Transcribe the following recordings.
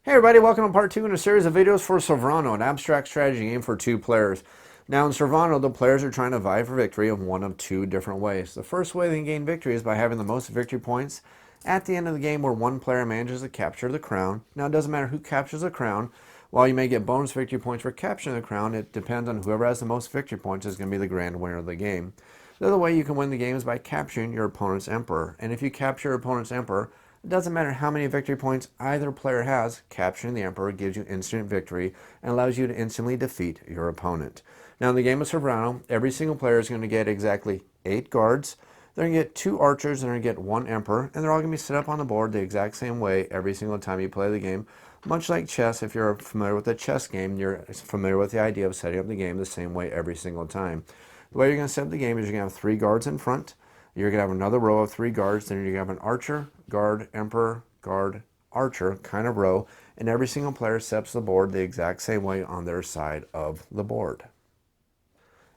Hey everybody, welcome to part 2 in a series of videos for Sovrano, an abstract strategy game for 2 players. Now in Sovrano, the players are trying to vie for victory in one of 2 different ways. The first way they can gain victory is by having the most victory points at the end of the game where one player manages to capture the crown. Now it doesn't matter who captures the crown. While you may get bonus victory points for capturing the crown, it depends on whoever has the most victory points is going to be the grand winner of the game. The other way you can win the game is by capturing your opponent's emperor. And if you capture your opponent's emperor, it doesn't matter how many victory points either player has, capturing the emperor gives you instant victory and allows you to instantly defeat your opponent. Now in the game of Sovrano, every single player is going to get exactly 8 guards. They're going to get 2 archers, they're going to get 1 emperor, and they're all going to be set up on the board the exact same way every single time you play the game. Much like chess, if you're familiar with the chess game, you're familiar with the idea of setting up the game the same way every single time. The way you're going to set up the game is you're going to have 3 guards in front. You're going to have another row of 3 guards. Then you're going to have an archer, guard, emperor, guard, archer kind of row. And every single player sets the board the exact same way on their side of the board.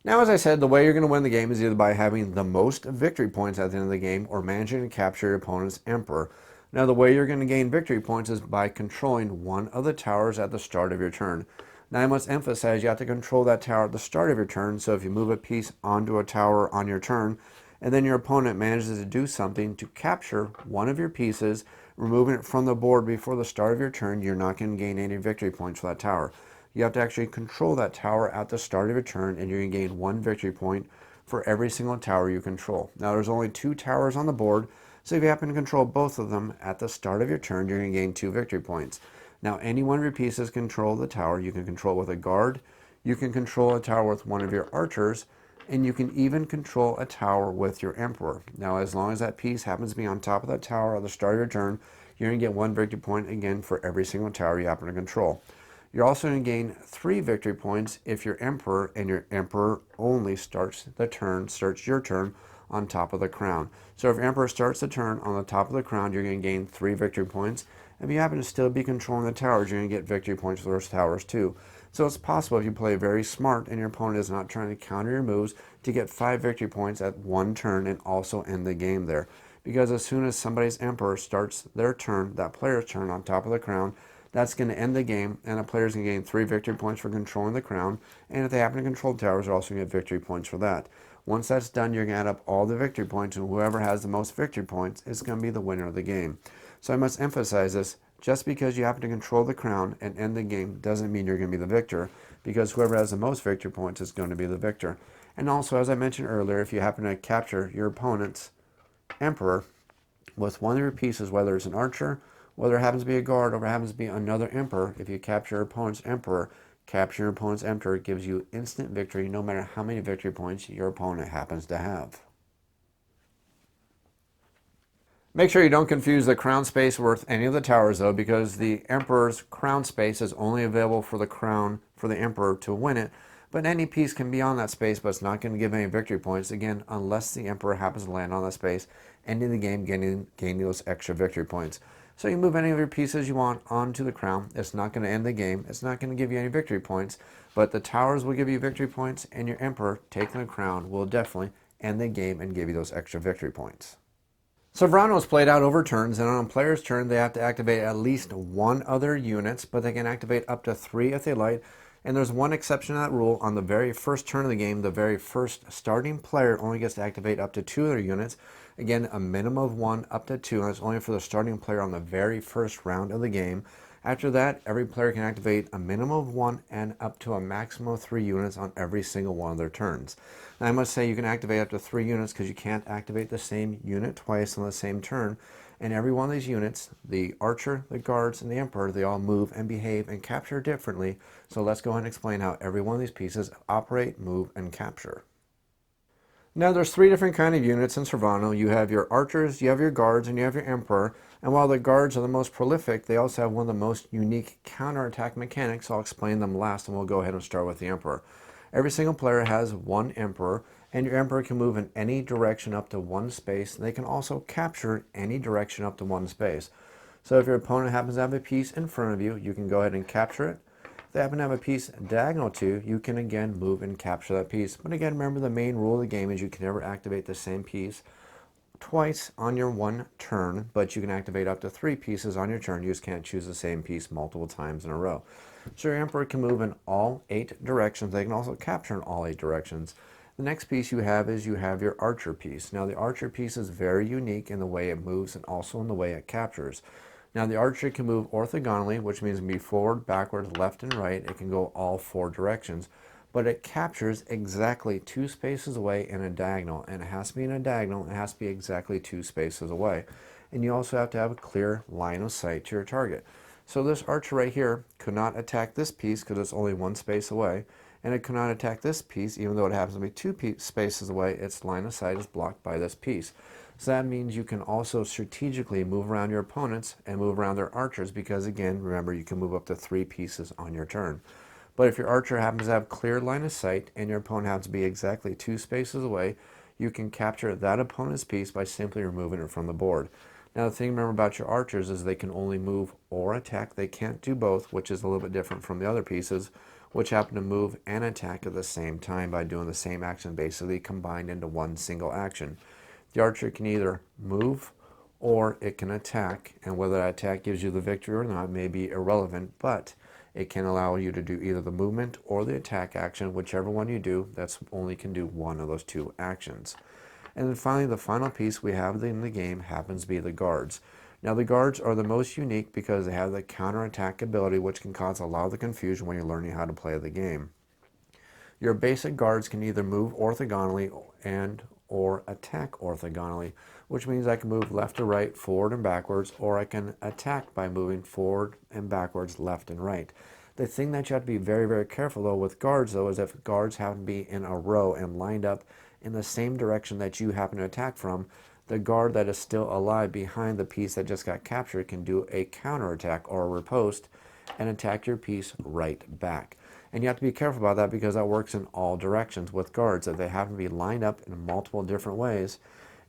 Now, as I said, the way you're going to win the game is either by having the most victory points at the end of the game or managing to capture your opponent's emperor. Now, the way you're going to gain victory points is by controlling one of the towers at the start of your turn. Now, I must emphasize you have to control that tower at the start of your turn. So if you move a piece onto a tower on your turn, and then your opponent manages to do something to capture one of your pieces, removing it from the board before the start of your turn, you're not going to gain any victory points for that tower. You have to actually control that tower at the start of your turn, and you're going to gain 1 victory point for every single tower you control. Now, there's only 2 towers on the board, so if you happen to control both of them at the start of your turn, you're going to gain 2 victory points. Now, any one of your pieces control the tower. You can control it with a guard, you can control a tower with one of your archers, and you can even control a tower with your emperor. Now, as long as that piece happens to be on top of that tower at the start of your turn, you're going to get 1 victory point again for every single tower you happen to control. You're also going to gain 3 victory points if your emperor and your emperor only starts your turn on top of the crown. So if your emperor starts the turn on the top of the crown, you're going to gain 3 victory points. If you happen to still be controlling the towers, you're going to get victory points for those towers too. So it's possible if you play very smart and your opponent is not trying to counter your moves to get 5 victory points at one turn and also end the game there. Because as soon as somebody's emperor starts their turn, that player's turn on top of the crown, that's going to end the game, and the player's going to gain 3 victory points for controlling the crown, and if they happen to control towers, they're also going to get victory points for that. Once that's done, you're going to add up all the victory points, and whoever has the most victory points is going to be the winner of the game. So I must emphasize this. Just because you happen to control the crown and end the game doesn't mean you're going to be the victor, because whoever has the most victory points is going to be the victor. And also, as I mentioned earlier, if you happen to capture your opponent's emperor with one of your pieces, whether it's an archer, whether it happens to be a guard, or it happens to be another emperor, if you capture your opponent's emperor, capturing your opponent's emperor gives you instant victory no matter how many victory points your opponent happens to have. Make sure you don't confuse the crown space with any of the towers though, because the emperor's crown space is only available for the crown for the emperor to win it, but any piece can be on that space, but it's not going to give any victory points, again, unless the emperor happens to land on that space, ending the game, gaining those extra victory points. So you move any of your pieces you want onto the crown. It's not going to end the game. It's not going to give you any victory points, but the towers will give you victory points, and your emperor taking the crown will definitely end the game and give you those extra victory points. Sovrano is played out over turns, and on a player's turn they have to activate at least 1 other units, but they can activate up to 3 if they like. And there's one exception to that rule. On the very first turn of the game, the very first starting player only gets to activate up to 2 other units. Again, a minimum of 1 up to 2, and that's only for the starting player on the very first round of the game. After that, every player can activate a minimum of 1 and up to a maximum of 3 units on every single one of their turns. Now, I must say you can activate up to 3 units because you can't activate the same unit twice on the same turn. And every one of these units, the archer, the guards, and the emperor, they all move and behave and capture differently. So let's go ahead and explain how every one of these pieces operate, move, and capture. Now there's 3 different kind of units in Sovrano. You have your archers, you have your guards, and you have your emperor. And while the guards are the most prolific, they also have one of the most unique counterattack mechanics. I'll explain them last, and we'll go ahead and start with the emperor. Every single player has 1 emperor, and your emperor can move in any direction up to 1 space. They can also capture any direction up to 1 space. So if your opponent happens to have a piece in front of you, you can go ahead and capture it. If they happen to have a piece diagonal to you, you can again move and capture that piece. But again, remember the main rule of the game is you can never activate the same piece twice on your one turn, but you can activate up to 3 pieces on your turn. You just can't choose the same piece multiple times in a row. So your Emperor can move in all 8 directions. They can also capture in all 8 directions. The next piece you have is you have your Archer piece. Now the Archer piece is very unique in the way it moves and also in the way it captures. Now the Archer can move orthogonally, which means it can be forward, backwards, left, and right. It can go all 4 directions. But it captures exactly 2 spaces away in a diagonal. And it has to be in a diagonal. It has to be exactly 2 spaces away. And you also have to have a clear line of sight to your target. So this Archer right here could not attack this piece because it's only 1 space away. And it could not attack this piece even though it happens to be 2 spaces away. Its line of sight is blocked by this piece. So that means you can also strategically move around your opponents and move around their archers because, again, remember, you can move up to 3 pieces on your turn. But if your archer happens to have clear line of sight and your opponent happens to be exactly 2 spaces away, you can capture that opponent's piece by simply removing it from the board. Now the thing to remember about your archers is they can only move or attack. They can't do both, which is a little bit different from the other pieces, which happen to move and attack at the same time by doing the same action basically combined into one single action. The archer can either move or it can attack, and whether that attack gives you the victory or not may be irrelevant, but it can allow you to do either the movement or the attack action. Whichever one you do, that's only can do one of those 2 actions. And then finally, the final piece we have in the game happens to be the guards. Now the guards are the most unique because they have the counterattack ability, which can cause a lot of the confusion when you're learning how to play the game. Your basic guards can either move orthogonally or attack orthogonally, which means I can move left to right, forward and backwards, or I can attack by moving forward and backwards, left and right. The thing that you have to be very, very careful though with guards though is if guards happen to be in a row and lined up in the same direction that you happen to attack from, the guard that is still alive behind the piece that just got captured can do a counterattack or a riposte and attack your piece right back. And you have to be careful about that because that works in all directions with guards. If they happen to be lined up in multiple different ways,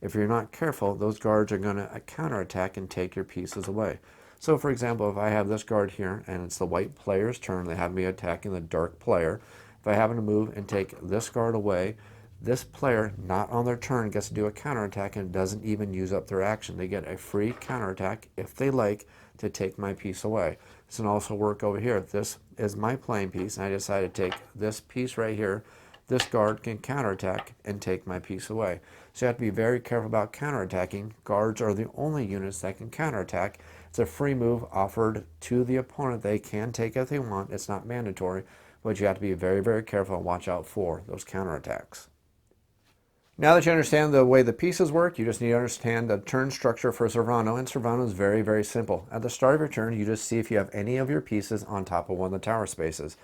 if you're not careful, those guards are going to counterattack and take your pieces away. So for example, if I have this guard here and it's the white player's turn, they happen to be attacking the dark player. If I happen to move and take this guard away, this player, not on their turn, gets to do a counterattack and doesn't even use up their action. They get a free counterattack, if they like, to take my piece away. This can also work over here. This is my playing piece, and I decide to take this piece right here. This guard can counterattack and take my piece away. So you have to be very careful about counterattacking. Guards are the only units that can counterattack. It's a free move offered to the opponent. They can take it if they want. It's not mandatory, but you have to be very, very careful and watch out for those counterattacks. Now that you understand the way the pieces work, you just need to understand the turn structure for Sovrano, and Sovrano is very, very simple. At the start of your turn, you just see if you have any of your pieces on top of one of the tower spaces.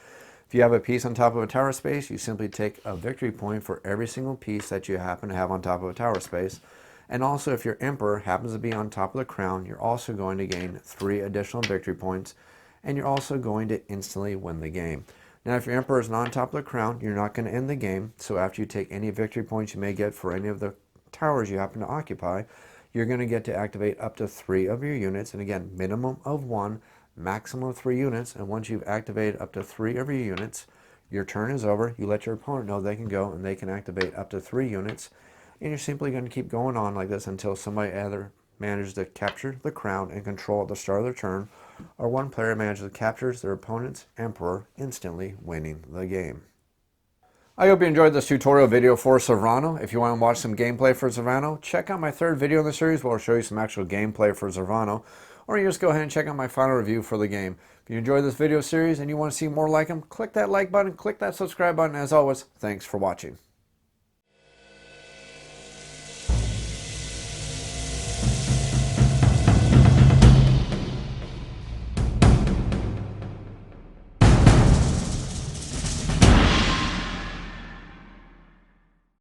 If you have a piece on top of a tower space, you simply take a victory point for every single piece that you happen to have on top of a tower space. And also, if your Emperor happens to be on top of the crown, you're also going to gain 3 additional victory points, and you're also going to instantly win the game. Now, if your Emperor is not on top of the crown, you're not going to end the game. So after you take any victory points you may get for any of the towers you happen to occupy, you're going to get to activate up to 3 of your units. And again, minimum of 1, maximum of 3 units. And once you've activated up to 3 of your units, your turn is over. You let your opponent know they can go and they can activate up to 3 units. And you're simply going to keep going on like this until somebody either manages to capture the crown and control at the start of their turn, or one player manages to capture their opponent's Emperor, instantly winning the game. I hope you enjoyed this tutorial video for Sovrano. If you want to watch some gameplay for Sovrano, check out my 3rd video in the series where I'll show you some actual gameplay for Sovrano, or you just go ahead and check out my final review for the game. If you enjoyed this video series and you want to see more like them, click that like button, click that subscribe button. As always, thanks for watching.